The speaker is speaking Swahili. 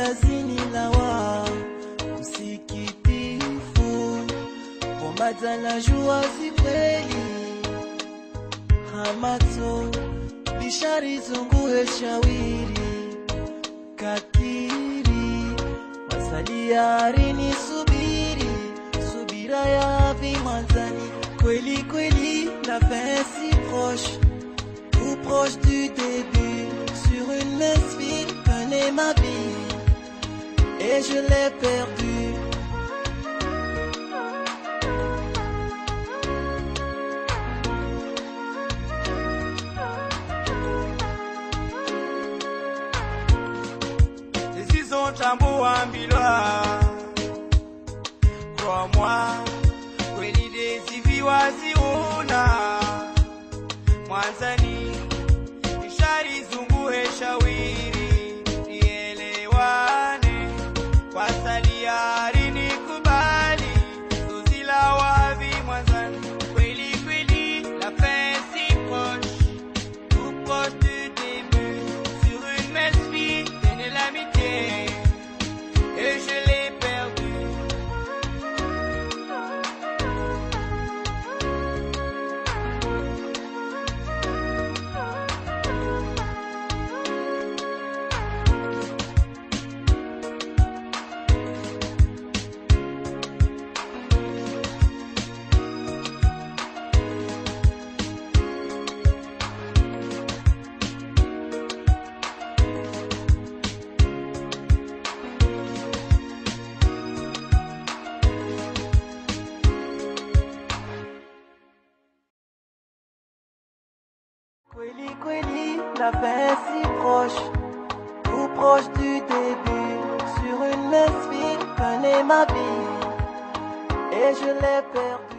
Kaskazini lawa msikitifu, bomba za jua zikweli, hamato bishari zunguhe shawiri, kakiri masalia arini subiri, subira ya vimanzani, kweli kweli la fin si proche, tout proche du début, sur une mince fille tenait ma vie, et je l'ai perdue. Tambua mbilwa crois-moi, kweli desivi waziuna mwanzani ishari zunguhe shawiri, nielewane kwa saliari nikubali, suzila wavi mwanzani, kweli kweli la fin si proche, tout proche du début, sur une mince vie tenait l'amitié, et je l'ai perdu. Kweli kweli la fin si proche, tout proche du début, sur une mince fille tenait ma vie, et je l'ai perdue.